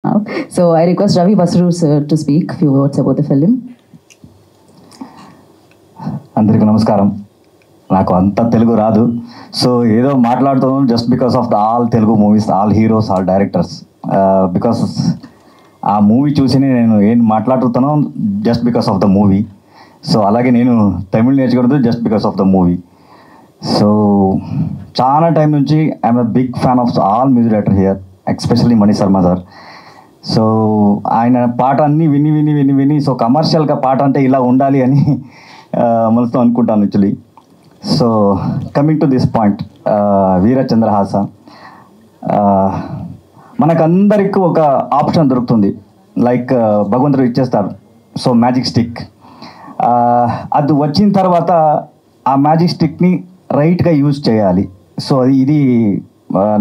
So I request Ravi Basru sir to speak a few words about the film. అందరికీ నమస్కారం. నాకు అంత తెలుగు రాదు, సో ఏదో మాట్లాడుతున్నాను just because of the all Telugu movies, all heroes, all directors. Because ఆ movie చూసి నేను ఏం మాట్లాడుతున్నాను just because of the movie. So అలాగే నేను తమిళ్ నేర్చుకున్నది just because of the movie. So చాలా టైం నుంచి I'm a big fan of all music director here, especially Mani Sharma sir. So ఆయన పాట అన్నీ విని విని విని విని సో కమర్షియల్గా పాట అంటే ఇలా ఉండాలి అని మనసుతో అనుకుంటాను actually. So coming to this point, Veerachandrahasa మనకందరికీ ఒక ఆప్షన్ దొరుకుతుంది, లైక్ భగవంతుడు ఇచ్చేస్తారు. సో మ్యాజిక్ స్టిక్, అది వచ్చిన తర్వాత ఆ మ్యాజిక్ స్టిక్ని రైట్గా యూజ్ చేయాలి. సో ఇది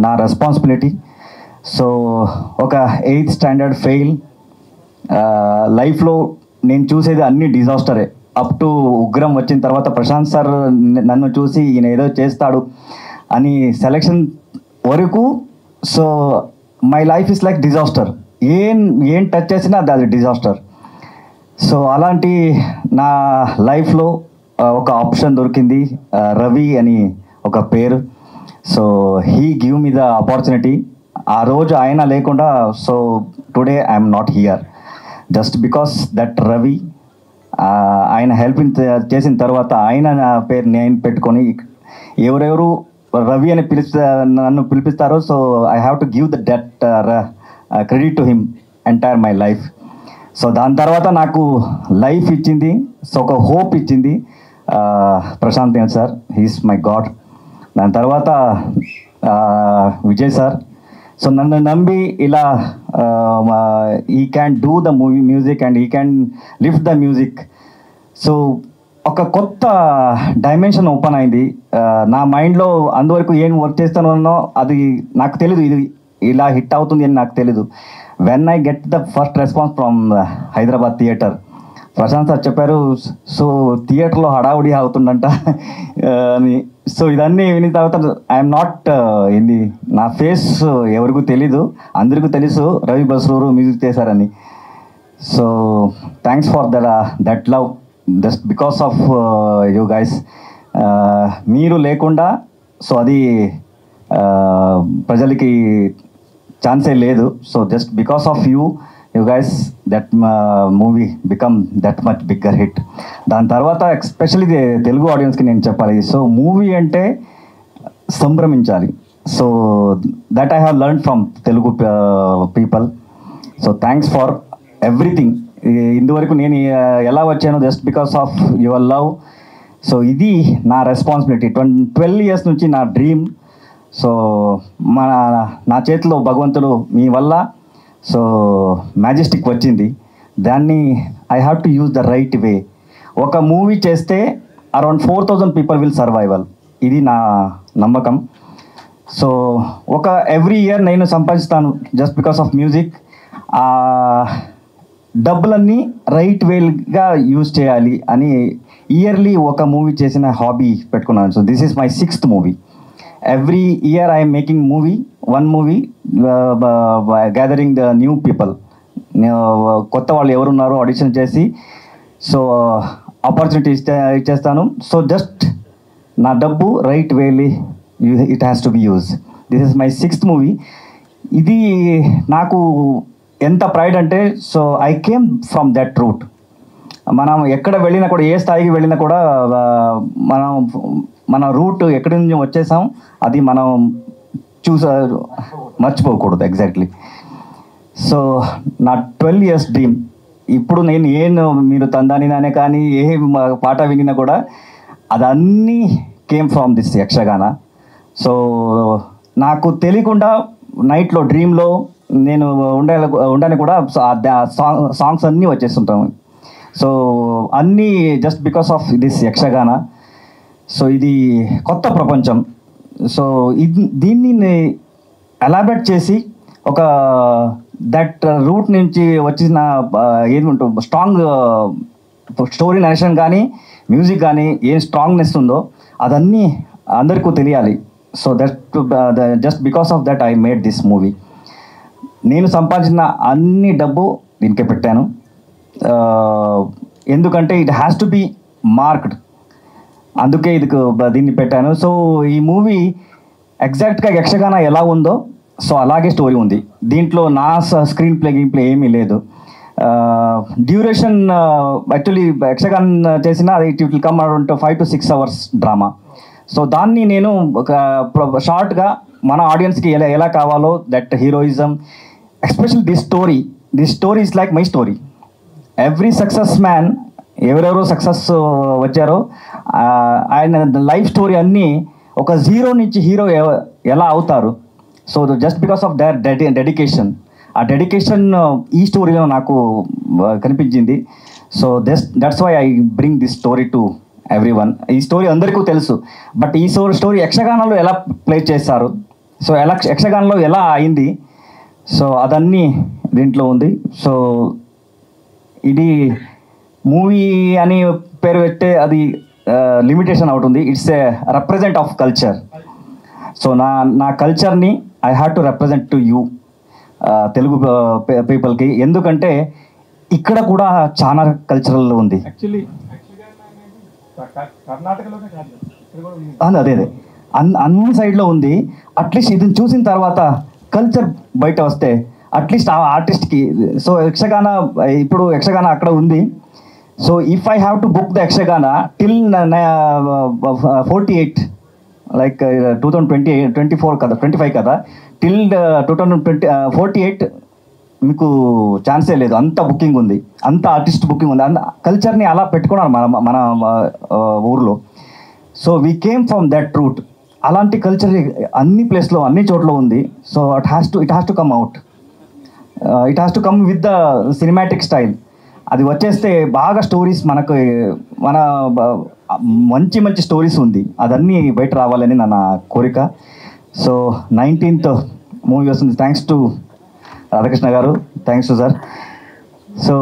నా రెస్పాన్సిబిలిటీ. సో ఒక 8th స్టాండర్డ్ ఫెయిల్, లైఫ్లో నేను చూసేది అన్ని డిజాస్టరే. అప్ టు ఉగ్రం వచ్చిన తర్వాత ప్రశాంత్ సార్ నన్ను చూసి ఈయన ఏదో చేస్తాడు అని సెలెక్షన్ వరకు so my life is like disaster. ఏం టచ్ చేసినా అది డిజాస్టర్. సో అలాంటి నా లైఫ్లో ఒక ఆప్షన్ దొరికింది, రవి అని ఒక పేరు. So he give me the opportunity. ఆ రోజు ఆయన లేకుండా so today I'm not here just because that Ravi. ఆయన హెల్ప్ చేసిన తర్వాత ఆయన నా పేరు నేను పెట్టుకొని ఎవరెవరు రవి అని నన్ను పిలిపిస్తారో so I have to give the that credit to him entire my life. So దాని తర్వాత నాకు లైఫ్ ఇచ్చింది, సో ఒక హోప్ ఇచ్చింది Prashanth Neel sir, he's my god. దాని తర్వాత విజయ్ సార్. సో నన్ను నమ్మి ఇలా he can do the movie music and he can lift the music. So ఒక కొత్త డైమెన్షన్ ఓపెన్ అయింది నా మైండ్లో. అందువరకు ఏం వర్క్ చేస్తానో అది నాకు తెలీదు, ఇది ఇలా హిట్ అవుతుంది అని నాకు తెలీదు. When I get the first response from Hyderabad theatre, Prashanth sir చెప్పారు సో థియేటర్లో హడావుడి అవుతుందంట అని. సో ఇదన్నీ విని తర్వాత ఐఎమ్ నాట్ ఏంది నా ఫేస్ ఎవరికూ తెలీదు, అందరికీ తెలుసు రవి బస్రూరు మ్యూజిక్ చేశారని. So thanks for that love just because of you guys. మీరు లేకుండా సో అది ప్రజలకి ఛాన్సే లేదు. So just because of you guys that movie become that much bigger hit. దాని తర్వాత ఎస్పెషల్లీ తెలుగు ఆడియన్స్కి నేను చెప్పాలి, సో మూవీ అంటే సంభ్రమించాలి. So that I have learn from Telugu people. So thanks for everything. ఇందువరకు నేను ఎలా వచ్చానో just because of your love. So ఇది నా రెస్పాన్సిబిలిటీ. 12 years నుంచి నా డ్రీమ్. సో నా చేతిలో భగవంతుడు మీ వల్ల సో మ్యాజెస్టిక్ వచ్చింది. దాన్ని I have to use the right way. ఒక మూవీ చేస్తే అరౌండ్ 4,000 పీపుల్ విల్ సర్వైవల్, ఇది నా నమ్మకం. సో ఒక ఎవ్రీ ఇయర్ నేను సంపాదిస్తాను జస్ట్ బికాస్ ఆఫ్ మ్యూజిక్. డబ్బులన్నీ రైట్ వేగా యూజ్ చేయాలి అని ఇయర్లీ ఒక మూవీ చేసిన హాబీ పెట్టుకున్నాను. So this is my 6th movie. Every year I am making one movie, gathering the new people. కొత్త వాళ్ళు ఎవరున్నారో ఆడిషన్ చేసి సో ఆపర్చునిటీ ఇచ్చేస్తాను. సో జస్ట్ నా డబ్బు rightfully it has to be use. This is my 6th movie. ఇది నాకు ఎంత ప్రైడ్ అంటే so I came from that route. మనం ఎక్కడ వెళ్ళినా కూడా, ఏ స్థాయికి వెళ్ళినా కూడా మన రూట్ ఎక్కడి నుంచి వచ్చేసాం అది మనం మర్చిపోకూడదు ఎగ్జాక్ట్లీ. సో నా 12 years డ్రీమ్. ఇప్పుడు నేను మీరు తందానినానే కానీ ఏ పాట వినినా కూడా అదన్నీ came from this Yakshagana. So నాకు తెలియకుండా నైట్లో డ్రీమ్లో నేను ఉండని కూడా సాంగ్స్ అన్నీ వచ్చేస్తుంటాము. సో అన్నీ just because of this Yakshagana. So ఇది కొత్త ప్రపంచం. సో దీన్ని ఎలాబరేట్ చేసి ఒక దట్ రూట్ నుంచి వచ్చిన ఏమంటారు స్ట్రాంగ్ స్టోరీ నరేషన్ కానీ మ్యూజిక్ కానీ ఏం స్ట్రాంగ్నెస్ ఉందో అదన్నీ అందరికీ తెలియాలి. So that just because of that I made this movie. నేను సంపాదించిన అన్ని డబ్బు దీనికే పెట్టాను. ఎందుకంటే it has to B marked, అందుకే దీన్ని పెట్టాను. సో ఈ మూవీ ఎగ్జాక్ట్గా యక్షగాన ఎలా ఉందో సో అలాగే స్టోరీ ఉంది. దీంట్లో నా స్క్రీన్ ప్లే ఏమీ లేదు. డ్యూరేషన్ యాక్చువల్లీ యక్షగాన్ చేసిన it will come around 5 to 6 hours drama. So దాన్ని నేను ఒక షార్ట్గా మన ఆడియన్స్కి ఎలా కావాలో that heroism, especially this story is like my story. Every success man, ఎవరెవరో సక్సెస్ వచ్చారో ఆయన లైఫ్ స్టోరీ అన్నీ ఒక జీరో నుంచి హీరో ఎలా అవుతారు. So just because of their dedication, ఆ డెడికేషన్ ఈ స్టోరీలో నాకు కనిపించింది. So that's why I bring this story to everyone. ఈ స్టోరీ అందరికీ తెలుసు, బట్ ఈ స్టోరీ యక్షగానంలో ఎలా ప్లే చేస్తారు, సో యక్షగానంలో ఎలా అయింది, సో అదన్నీ దీంట్లో ఉంది. సో ఇది మూవీ అని పేరు పెట్టే అది లిమిటేషన్ అవుతుంది. It's a represent of culture. So నా కల్చర్ని I have to represent to you, Telugu పీపుల్కి. ఎందుకంటే ఇక్కడ కూడా చాలా కల్చరల్ ఉంది. అదే అన్ని సైడ్లో ఉంది. అట్లీస్ట్ ఇది చూసిన తర్వాత కల్చర్ బయట వస్తే అట్లీస్ట్ ఆ ఆర్టిస్ట్కి, సో ఇప్పుడు యక్షగాన అక్కడ ఉంది. So if I have to book the Yakshagana till 48, like 2024 కదా, 25 కదా, టిల్ 2048 మీకు ఛాన్సే లేదు. అంత బుకింగ్ ఉంది, అంత ఆర్టిస్ట్ బుకింగ్ ఉంది. కల్చర్ని అలా పెట్టుకున్నారు మన ఊర్లో. So we came from that route. అలాంటి కల్చర్ అన్ని ప్లేస్లో, అన్ని చోట్ల ఉంది. So it has to come out. It has to come with the cinematic style. అది వచ్చేస్తే బాగా స్టోరీస్ మన మంచి స్టోరీస్ ఉంది, అదన్నీ బయట రావాలని నా కోరిక. సో 19th మూవీ వస్తుంది. థ్యాంక్స్ టు రాధాకృష్ణ గారు, thanks to sir. So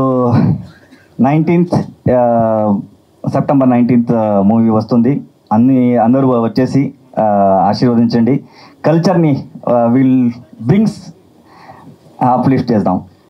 19th September 19th movie వస్తుంది. అందరూ వచ్చేసి ఆశీర్వదించండి. కల్చర్ని విల్ బ్రింగ్స్ అప్లిఫ్ట్ చేద్దాం.